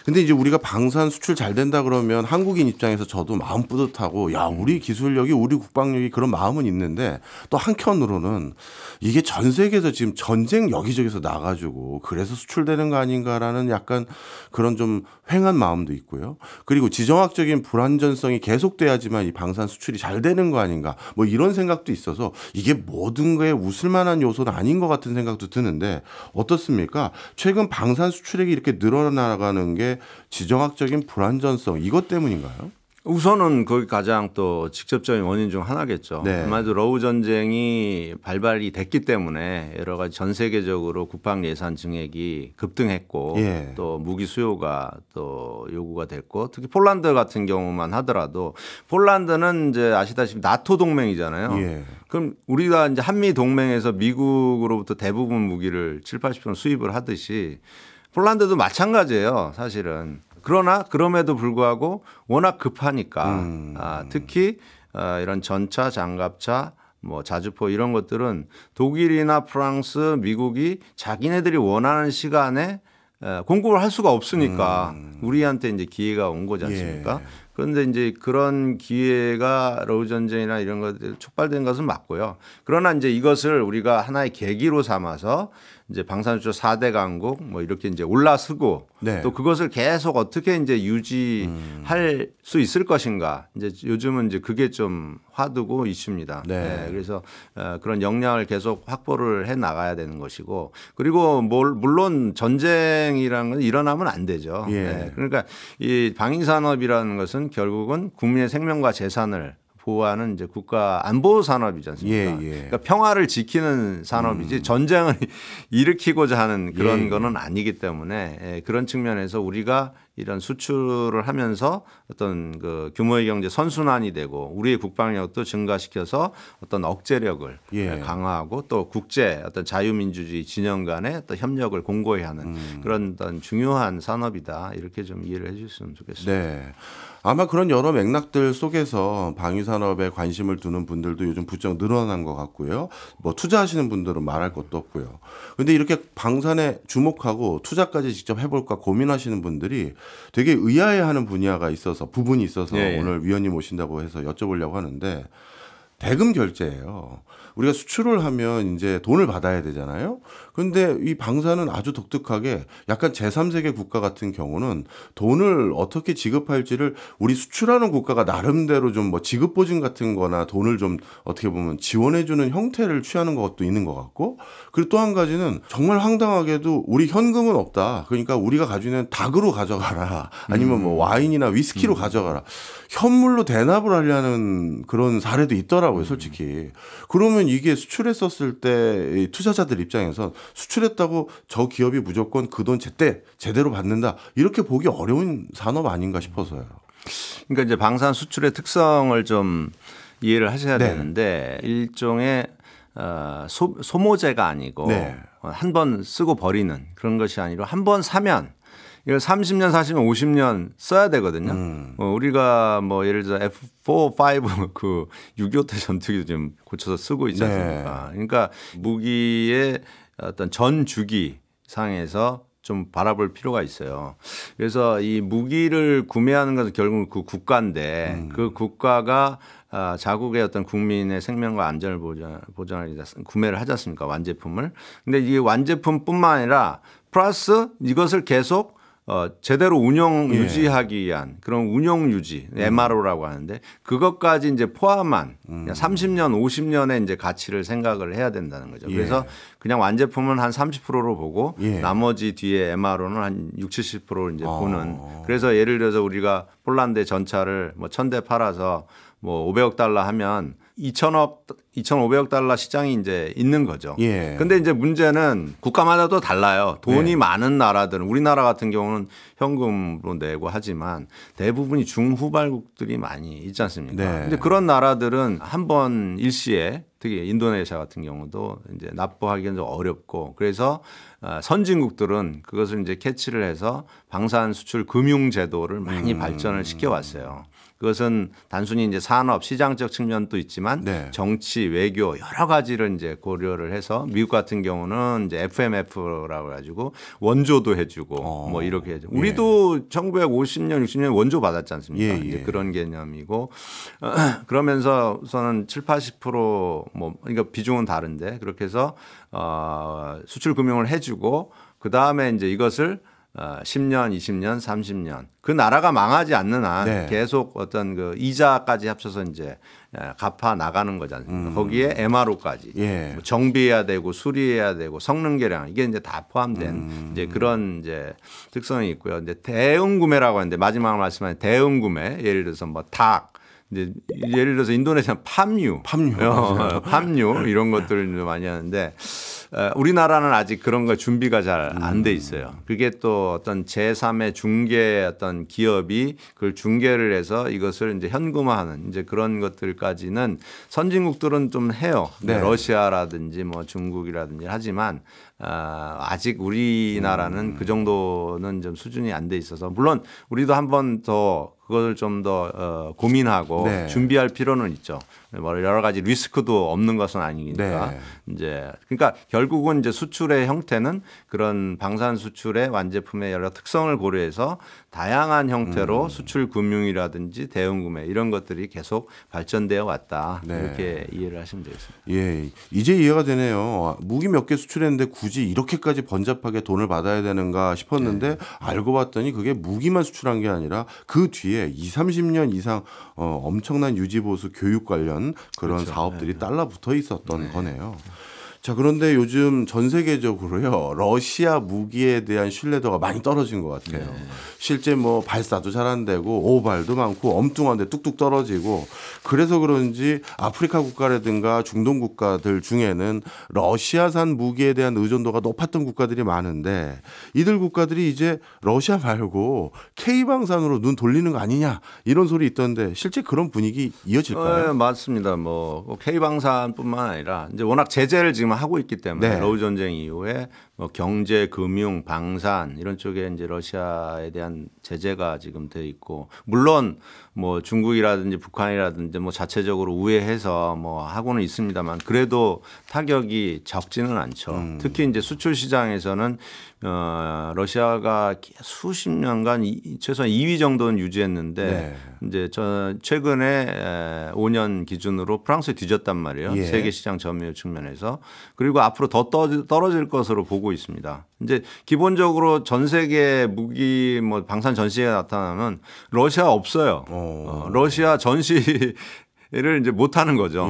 근데 이제 우리가 방산 수출 잘 된다 그러면 한국인 입장에서 저도 마음 뿌듯하고 야, 우리 기술력이 우리 국방력이 그런 마음은 있는데 또 한켠으로는 이게 전 세계에서 지금 전쟁 여기저기서 나가지고 그래서 수출되는 거 아닌가라는 약간 그런 좀 횡한 마음도 있고요. 그리고 지정학적인 불안전성이 계속돼야지만 이 방산 수출이 잘 되는 거 아닌가 뭐 이런 생각도 있어서 이게 모든 거에 웃을 만한 요소는 아닌 것 같은 생각도 드는데 어떻습니까? 최근 방산 수출액이 이렇게 늘어나가는 게 지정학적인 불안전성 이것 때문인가요? 우선은 거기 가장 또 직접적인 원인 중 하나겠죠. 네. 아마도 러우 전쟁이 발발이 됐기 때문에 여러 가지 전 세계적으로 국방 예산 증액이 급등했고 예. 또 무기 수요가 또 요구가 됐고 특히 폴란드 같은 경우만 하더라도 폴란드는 이제 아시다시피 나토 동맹이잖아요. 예. 그럼 우리가 이제 한미 동맹에서 미국으로부터 대부분 무기를 7, 80% 수입을 하듯이 폴란드도 마찬가지예요, 사실은. 그러나 그럼에도 불구하고 워낙 급하니까 특히 이런 전차, 장갑차, 뭐 자주포 이런 것들은 독일이나 프랑스, 미국이 자기네들이 원하는 시간에 공급을 할 수가 없으니까 우리한테 이제 기회가 온 거지 않습니까? 예. 그런데 이제 그런 기회가 러우 전쟁이나 이런 것들 촉발된 것은 맞고요. 그러나 이제 이것을 우리가 하나의 계기로 삼아서 이제 방산수출 4대 강국 뭐 이렇게 이제 올라서고 네. 또 그것을 계속 어떻게 이제 유지할 수 있을 것인가. 이제 요즘은 이제 그게 좀 화두고 이슈입니다. 네. 네. 그래서 그런 역량을 계속 확보를 해 나가야 되는 것이고 그리고 물론 전쟁이라는 건 일어나면 안 되죠. 예. 네. 그러니까 이 방위산업이라는 것은 결국은 국민의 생명과 재산을 보호하는 이제 국가 안보 산업이지 않습니까? 예. 그러니까 평화를 지키는 산업이지 전쟁을 일으키고자 하는 그런 예. 거는 아니기 때문에 그런 측면에서 우리가 이런 수출을 하면서 어떤 그 규모의 경제 선순환이 되고 우리의 국방력도 증가시켜서 어떤 억제력을 예. 강화하고 또 국제 어떤 자유민주주의 진영 간의 어떤 협력을 공고히 하는 그런 어떤 중요한 산업이다. 이렇게 좀 이해를 해 주셨으면 좋겠습니다. 네. 아마 그런 여러 맥락들 속에서 방위산업에 관심을 두는 분들도 요즘 부쩍 늘어난 것 같고요. 뭐 투자하시는 분들은 말할 것도 없고요. 그런데 이렇게 방산에 주목하고 투자까지 직접 해볼까 고민하시는 분들이 되게 의아해하는 부분이 있어서 예. 오늘 위원님 오신다고 해서 여쭤보려고 하는데 대금 결제예요. 우리가 수출을 하면 이제 돈을 받아야 되잖아요. 그런데 이 방산은 아주 독특하게 약간 제3세계 국가 같은 경우는 돈을 어떻게 지급할지를 우리 수출하는 국가가 나름대로 좀 뭐 지급 보증 같은 거나 돈을 좀 어떻게 보면 지원해 주는 형태를 취하는 것도 있는 것 같고 그리고 또 한 가지는 정말 황당하게도 우리 현금은 없다. 그러니까 우리가 가지고 있는 닭으로 가져가라. 아니면 뭐 와인이나 위스키로 가져가라. 현물로 대납을 하려는 그런 사례도 있더라고요, 솔직히. 그러면 이게 수출했었을 때 투자자들 입장에선 수출했다고 저 기업이 무조건 그 돈 제대로 받는다. 이렇게 보기 어려운 산업 아닌가 싶어서요. 그러니까 이제 방산 수출의 특성을 좀 이해를 하셔야 네. 되는데 일종의 소모제가 아니고 네. 한 번 쓰고 버리는 그런 것이 아니라 한 번 사면 이걸 30년, 40년, 50년 써야 되거든요. 우리가 뭐 예를 들어 F4, 5 그 6.25때 전투기도 좀 고쳐서 쓰고 있지 않습니까? 네. 그러니까 무기의 어떤 전 주기 상에서 좀 바라볼 필요가 있어요. 그래서 이 무기를 구매하는 것은 결국 그 국가인데 그 국가가 자국의 어떤 국민의 생명과 안전을 보장하기 위해서 구매를 하지 않습니까? 완제품을. 근데 이 완제품뿐만 아니라 플러스 이것을 계속 제대로 운영 유지하기 위한 그런 운영 유지 MRO라고 하는데 그것까지 이제 포함한 30년, 50년의 이제 가치를 생각을 해야 된다는 거죠. 그래서 그냥 완제품은 한 30%로 보고 나머지 뒤에 MRO는 한 60, 70%를 이제 보는. 그래서 예를 들어서 우리가 폴란드의 전차를 뭐 1,000대 팔아서 뭐 500억 달러 하면 2,500억 달러 시장이 이제 있는 거죠. 근데 이제 문제는 국가마다 또 달라요. 돈이 많은 나라들은 우리나라 같은 경우는 현금으로 내고 하지만 대부분이 중후발국들이 많이 있지 않습니까? 근데 그런 나라들은 한 번 일시에 특히 인도네시아 같은 경우도 이제 납부하기는 좀 어렵고 그래서 선진국들은 그것을 이제 캐치를 해서 방산 수출 금융 제도를 많이 발전을 시켜 왔어요. 그것은 단순히 이제 산업 시장적 측면도 있지만 정치 외교 여러 가지를 이제 고려를 해서 미국 같은 경우는 이제 FMF라고 해가지고 원조도 해주고 뭐 이렇게 해줘. 우리도 1950년, 60년 원조 받았지 않습니까? 이제 그런 개념이고 그러면서서는 70~80% 그러니까 비중은 다른데 그렇게 해서 수출 금융을 해주고 그 다음에 이제 이것을 10년, 20년, 30년 그 나라가 망하지 않는 한 계속 어떤 그 이자까지 합쳐서 이제 갚아 나가는 거지 않습니까? 거기에 MRO까지 뭐 정비해야 되고 수리해야 되고 성능 개량 이게 이제 다 포함된 이제 그런 이제 특성이 있고요. 이제 대응 구매라고 하는데 마지막으로 말씀하신 대응 구매 예를 들어서 뭐 닭 이제 예를 들어서 인도네시아는 팜유 이런 것들을 많이 하는데 우리나라는 아직 그런 거 준비가 잘 안 돼 있어요. 그게 또 어떤 제3의 중개 어떤 기업이 그걸 중개를 해서 이것을 이제 현금화하는 이제 그런 것들까지는 선진국들은 좀 해요. 러시아라든지 뭐 중국이라든지 하지만 아직 우리나라는 그 정도는 좀 수준이 안 돼 있어서 물론 우리도 한 번 더 그걸 좀 더 고민하고 준비할 필요는 있죠. 뭐 여러 가지 리스크도 없는 것은 아니니까 이제 그러니까 결국은 이제 수출의 형태는 그런 방산 수출의 완제품의 여러 특성을 고려해서 다양한 형태로 수출 금융이라든지 대응 구매 이런 것들이 계속 발전되어 왔다. 이렇게 이해를 하시면 되겠습니다. 예, 이제 이해가 되네요. 무기 몇 개 수출했는데 굳이 이렇게까지 번잡하게 돈을 받아야 되는가 싶었는데 알고 봤더니 그게 무기만 수출한 게 아니라 그 뒤에 20~30년 이상 엄청난 유지보수 교육 관련 그런 사업들이 달라붙어 있었던 거네요. 자, 그런데 요즘 전 세계적으로요 러시아 무기에 대한 신뢰도가 많이 떨어진 것 같아요. 실제 뭐 발사도 잘 안 되고 오발도 많고 엉뚱한데 뚝뚝 떨어지고 그래서 그런지 아프리카 국가라든가 중동 국가들 중에는 러시아산 무기에 대한 의존도가 높았던 국가들이 많은데 이들 국가들이 이제 러시아 말고 K방산으로 눈 돌리는 거 아니냐 이런 소리 있던데 실제 그런 분위기 이어질까요? 맞습니다. 뭐 K방산뿐만 아니라 이제 워낙 제재를 지금 하고 있기 때문에 러우 전쟁 이후에 뭐 경제, 금융, 방산 이런 쪽에 이제 러시아에 대한 제재가 지금 돼 있고 물론 뭐 중국이라든지 북한이라든지 뭐 자체적으로 우회해서 뭐 하고는 있습니다만 그래도 타격이 적지는 않죠. 특히 이제 수출 시장에서는 러시아가 수십 년간 최소한 2위 정도는 유지했는데 이제 최근에 5년 기준으로 프랑스에 뒤졌단 말이에요. 세계 시장 점유율 측면에서. 그리고 앞으로 더 떨어질 것으로 보고 있습니다. 이제 기본적으로 전 세계 무기 뭐 방산 전시회가 나타나면 러시아 없어요. 러시아 전시를 이제 못 하는 거죠.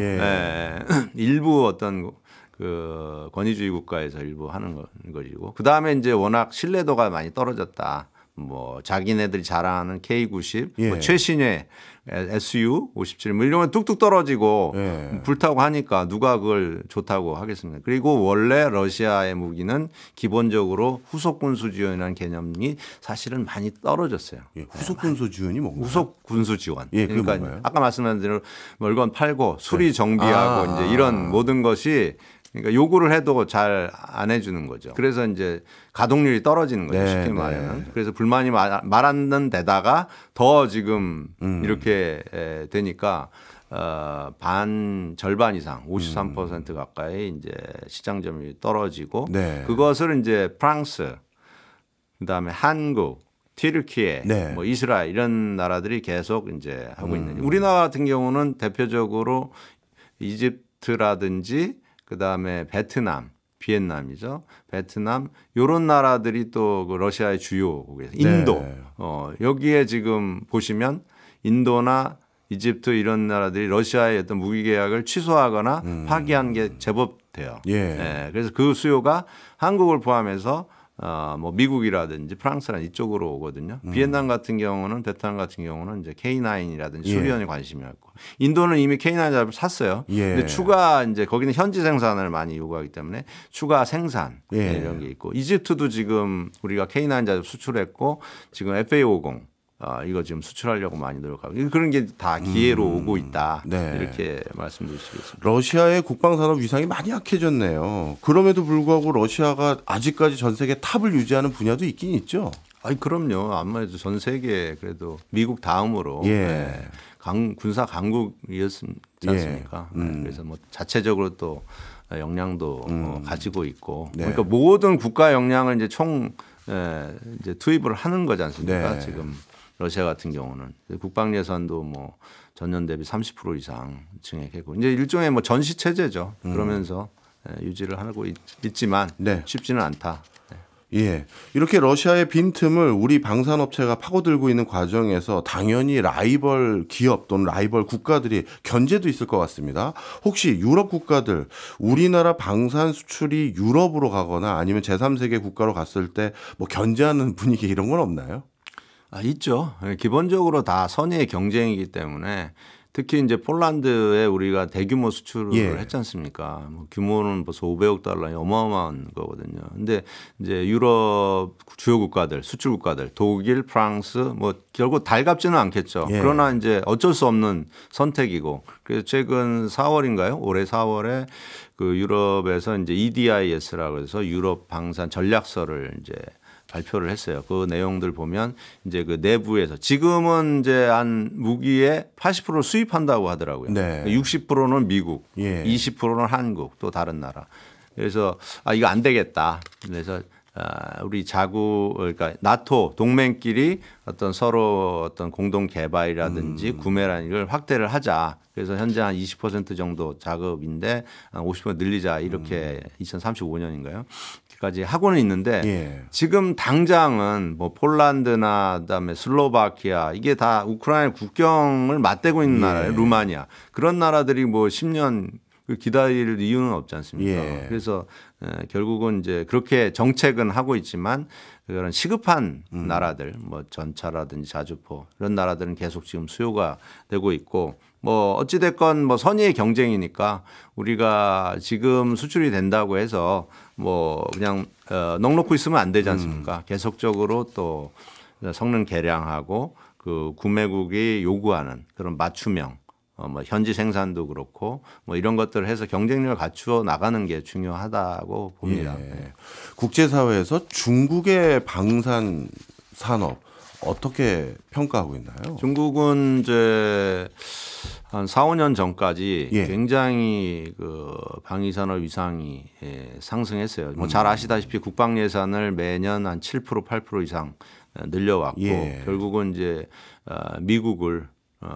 일부 어떤 그 권위주의 국가에서 일부 하는 것이고 그 다음에 이제 워낙 신뢰도가 많이 떨어졌다. 뭐 자기네들이 자랑하는 K90, 뭐 최신의 SU-57 뭐 이런 건 뚝뚝 떨어지고 불타고 하니까 누가 그걸 좋다고 하겠습니까? 그리고 원래 러시아의 무기는 기본적으로 후속 군수 지원이라는 개념이 사실은 많이 떨어졌어요. 후속 군수 지원이 뭔가요? 후속 군수 지원. 그러니까 뭔가요? 아까 말씀하신 대로 물건 팔고 수리 정비하고 이제 이런 모든 것이 그러니까 요구를 해도 잘 안 해주는 거죠. 그래서 이제 가동률이 떨어지는 거죠. 쉽게 말하면. 그래서 불만이 많았는 데다가 더 지금 이렇게 되니까 절반 이상 53% 가까이 이제 시장 점유율이 떨어지고 그것을 이제 프랑스 그다음에 한국 튀르키예, 뭐 이스라엘 이런 나라들이 계속 이제 하고 있는. 우리나라 같은 경우는 대표적으로 이집트라든지 그다음에 베트남, 비엔남이죠. 베트남 이런 나라들이 또 그 러시아의 주요 국이에요. 인도 여기에 지금 보시면 인도나 이집트 이런 나라들이 러시아의 어떤 무기 계약을 취소하거나 파기한 게 제법 돼요. 그래서 그 수요가 한국을 포함해서 뭐 미국이라든지 프랑스나 이쪽으로 오거든요. 비엔남 같은 경우는 베트남 같은 경우는 이제 K9이라든지 수리연에 관심이 있고 인도는 이미 K9 잡을 샀어요. 근데 추가 이제 거기는 현지 생산을 많이 요구하기 때문에 추가 생산 이런 게 있고 이집트도 지금 우리가 K9 잡 수출했고 지금 FA50 이거 지금 수출하려고 많이 노력하고 그런 게 다 기회로 오고 있다. 이렇게 말씀드릴 수 있습니다. 러시아의 국방산업 위상이 많이 약해졌네요. 그럼에도 불구하고 러시아가 아직까지 전 세계 탑을 유지하는 분야도 있긴 있죠. 그럼요. 아무래도 전 세계 그래도 미국 다음으로 군사 강국이었습니다. 않습니까? 그래서 뭐 자체적으로 또 역량도 가지고 있고 그러니까 모든 국가 역량을 이제 이제 투입을 하는 거지 않습니까? 지금 러시아 같은 경우는 국방 예산도 뭐 전년 대비 30% 이상 증액했고 이제 일종의 뭐 전시 체제죠. 그러면서 유지를 하고 있지만 쉽지는 않다. 예. 이렇게 러시아의 빈틈을 우리 방산업체가 파고들고 있는 과정에서 당연히 라이벌 기업 또는 라이벌 국가들이 견제도 있을 것 같습니다. 혹시 유럽 국가들 우리나라 방산 수출이 유럽으로 가거나 아니면 제3세계 국가로 갔을 때 뭐 견제하는 분위기 이런 건 없나요? 있죠. 기본적으로 다 선의의 경쟁이기 때문에 특히 이제 폴란드에 우리가 대규모 수출을 했지 않습니까? 뭐 규모는 벌써 500억 달러 어마어마한 거거든요. 근데 이제 유럽 주요 국가들, 수출 국가들, 독일, 프랑스 뭐 결국 달갑지는 않겠죠. 그러나 이제 어쩔 수 없는 선택이고 그래서 최근 4월인가요? 올해 4월에 그 유럽에서 이제 EDIS라고 해서 유럽 방산 전략서를 이제 발표를 했어요. 그 내용들 보면 이제 그 내부에서 지금은 이제 한 무기의 80%를 수입한다고 하더라고요. 60%는 미국, 20%는 한국 또 다른 나라. 그래서 이거 안 되겠다. 그래서 우리 그러니까 나토 동맹끼리 서로 공동 개발이라든지 구매라는 걸 확대를 하자. 그래서 현재 한 20% 정도 작업인데 한 50% 늘리자 이렇게 2035년인가요? 까지 하고는 있는데 지금 당장은 뭐 폴란드나 그다음에 슬로바키아 이게 다 우크라이나 국경을 맞대고 있는 나라예요. 루마니아 그런 나라들이 뭐 10년 기다릴 이유는 없지 않습니까? 그래서 결국은 이제 그렇게 정책은 하고 있지만 그런 시급한 나라들 뭐 전차라든지 자주포 이런 나라들은 계속 지금 수요가 되고 있고 뭐 어찌됐건 뭐 선의의 경쟁이니까 우리가 지금 수출이 된다고 해서 뭐 그냥 넋놓고 있으면 안 되지 않습니까? 계속적으로 또 성능 개량하고 그 구매국이 요구하는 그런 맞춤형 뭐 현지 생산도 그렇고 뭐 이런 것들을 해서 경쟁력을 갖추어 나가는 게 중요하다고 봅니다. 국제사회에서 중국의 방산 산업 어떻게 평가하고 있나요? 중국은 이제 한 4, 5년 전까지 굉장히 그 방위산업 위상이 상승했어요. 뭐 잘 아시다시피 국방 예산을 매년 한 7%, 8% 이상 늘려왔고 결국은 이제 미국을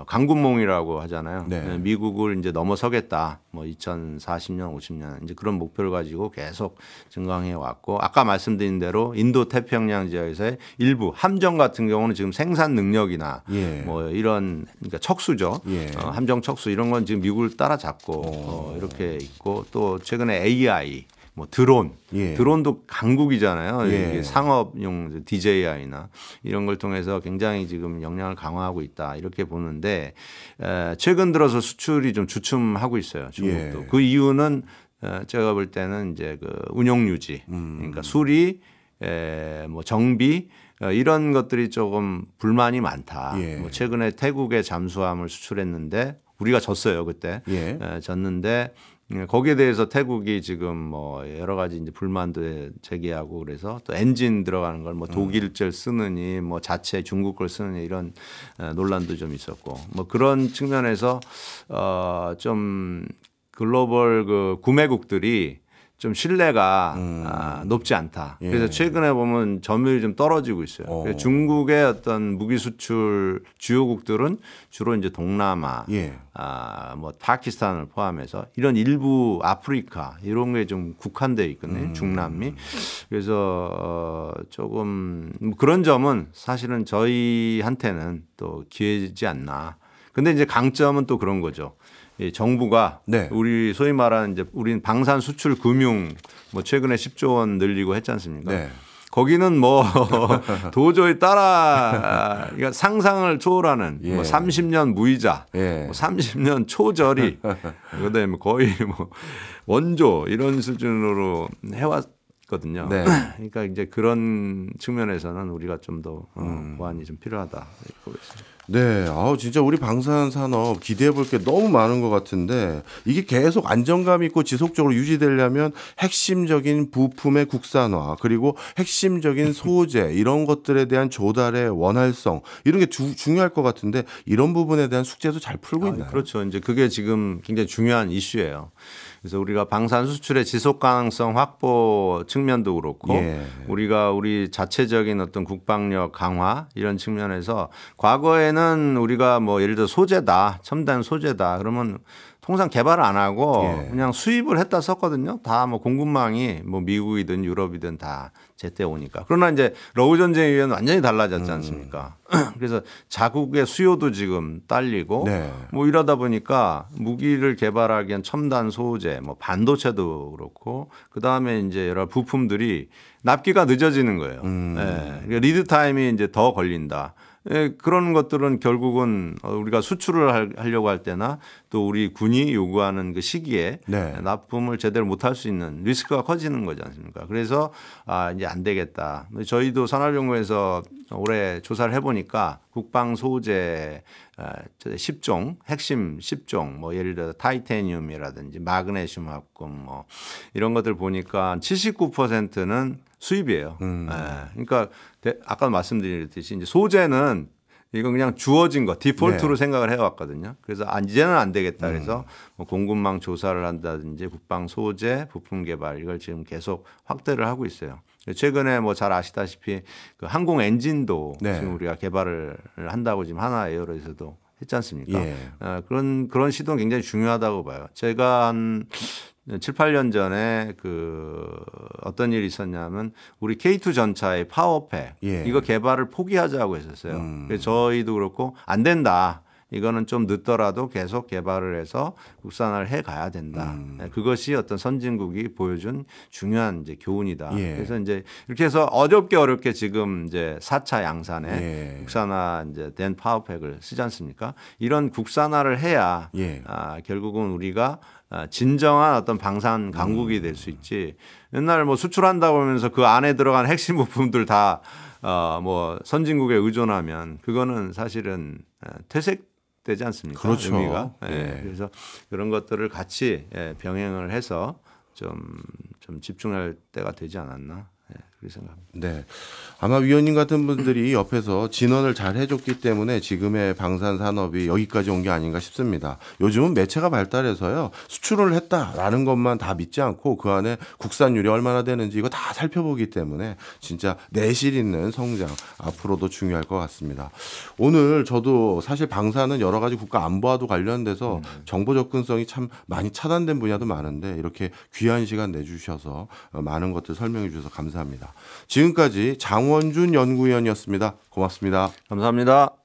강군몽이라고 하잖아요. 미국을 이제 넘어서겠다. 뭐 2040년, 50년 이제 그런 목표를 가지고 계속 증강해 왔고 아까 말씀드린 대로 인도 태평양 지역에서의 일부 함정 같은 경우는 지금 생산 능력이나 뭐 이런 그러니까 척수죠. 함정 척수 이런 건 지금 미국을 따라잡고 이렇게 있고 또 최근에 AI 뭐 드론도 강국이잖아요. 이게 상업용 DJI나 이런 걸 통해서 굉장히 지금 역량을 강화하고 있다 이렇게 보는데 최근 들어서 수출이 좀 주춤하고 있어요. 중국도. 그 이유는 제가 볼 때는 이제 그 운용 유지, 그러니까 수리, 뭐 정비 이런 것들이 조금 불만이 많다. 뭐 최근에 태국에 잠수함을 수출했는데 우리가 졌어요 그때 졌는데. 거기에 대해서 태국이 지금 뭐 여러 가지 이제 불만도 제기하고 그래서 또 엔진 들어가는 걸 뭐 독일제 쓰느니 뭐 자체 중국 걸 쓰느니 이런 논란도 좀 있었고 뭐 그런 측면에서 좀 글로벌 그 구매국들이 좀 신뢰가 높지 않다. 그래서 최근에 보면 점유율이 좀 떨어지고 있어요. 그래서 중국의 어떤 무기 수출 주요국들은 주로 이제 동남아, 뭐 파키스탄을 포함해서 이런 일부 아프리카 이런 게 좀 국한되어 있거든요. 중남미. 그래서 조금 그런 점은 사실은 저희한테는 또 기회지 않나. 근데 이제 강점은 또 그런 거죠. 정부가 우리 소위 말하는 이제 우리는 방산 수출 금융 뭐 최근에 10조 원 늘리고 했지 않습니까? 거기는 뭐 도저히 그러니까 상상을 초월하는 뭐 30년 무이자, 뭐 30년 초저리, 그다음에 거의 뭐 원조 이런 수준으로 해왔거든요. 그러니까 이제 그런 측면에서는 우리가 좀 더 보완이 좀 필요하다 이렇게 보겠습니다. 네, 진짜 우리 방산 산업 기대해 볼 게 너무 많은 것 같은데 이게 계속 안정감 있고 지속적으로 유지되려면 핵심적인 부품의 국산화 그리고 핵심적인 소재 이런 것들에 대한 조달의 원활성 이런 게 중요할 것 같은데 이런 부분에 대한 숙제도 잘 풀고 있나요? 그렇죠. 이제 그게 지금 굉장히 중요한 이슈예요. 그래서 우리가 방산 수출의 지속 가능성 확보 측면도 그렇고 우리가 우리 자체적인 어떤 국방력 강화 이런 측면에서 과거에는 우리가 뭐 예를 들어 소재다, 첨단 소재다 그러면 통상 개발을 안 하고 그냥 수입을 했다 썼거든요. 다 뭐 공급망이 뭐 미국이든 유럽이든 다 제때 오니까. 그러나 이제 러우 전쟁 이후에는 완전히 달라졌지 않습니까? 그래서 자국의 수요도 지금 딸리고 뭐 이러다 보니까 무기를 개발하기 위한 첨단 소재, 뭐 반도체도 그렇고 그 다음에 이제 여러 부품들이 납기가 늦어지는 거예요. 리드 타임이 이제 더 걸린다. 그런 것들은 결국은 우리가 수출을 하려고 할 때나 또 우리 군이 요구하는 그 시기에 납품을 제대로 못할 수 있는 리스크가 커지는 거지 않습니까? 그래서 이제 안 되겠다. 저희도 산업연구에서 올해 조사를 해보니까 국방 소재 10종, 핵심 10종, 뭐 예를 들어 타이타늄이라든지 마그네슘 합금 뭐 이런 것들 보니까 79%는 수입이에요. 그러니까 아까 말씀드렸듯이 이제 소재는 이건 그냥 주어진 거 디폴트로 생각을 해왔거든요. 그래서 이제는 안 되겠다. 그래서 뭐 공급망 조사를 한다든지 국방 소재 부품 개발 이걸 지금 계속 확대를 하고 있어요. 최근에 뭐 잘 아시다시피 그 항공 엔진도 지금 우리가 개발을 한다고 지금 하나에어로에서도 했지 않습니까? 그런 시도는 굉장히 중요하다고 봐요. 제가 한 7, 8년 전에 그 어떤 일이 있었냐면 우리 K2 전차의 파워팩 이거 개발을 포기하자고 했었어요. 그래서 저희도 그렇고 안 된다. 이거는 좀 늦더라도 계속 개발을 해서 국산화를 해 가야 된다. 그것이 어떤 선진국이 보여준 중요한 이제 교훈이다. 그래서 이제 이렇게 해서 어렵게 지금 이제 4차 양산에 국산화 이제 된 파워팩을 쓰지 않습니까? 이런 국산화를 해야 결국은 우리가 진정한 어떤 방산 강국이 될 수 있지. 옛날 뭐 수출한다고 하면서 그 안에 들어간 핵심 부품들 다 뭐 선진국에 의존하면 그거는 사실은 퇴색되지 않습니까? 그렇죠. 의미가. 그래서 그런 것들을 같이 병행을 해서 좀 집중할 때가 되지 않았나. 그렇게 생각합니다. 네. 아마 위원님 같은 분들이 옆에서 진언을 잘 해줬기 때문에 지금의 방산 산업이 여기까지 온 게 아닌가 싶습니다. 요즘은 매체가 발달해서요. 수출을 했다라는 것만 다 믿지 않고 그 안에 국산율이 얼마나 되는지 이거 다 살펴보기 때문에 진짜 내실 있는 성장 앞으로도 중요할 것 같습니다. 오늘 저도 사실 방산은 여러 가지 국가 안보와도 관련돼서 정보 접근성이 참 많이 차단된 분야도 많은데 이렇게 귀한 시간 내주셔서 많은 것들 설명해 주셔서 감사합니다. 지금까지 장원준 연구위원이었습니다. 고맙습니다. 감사합니다.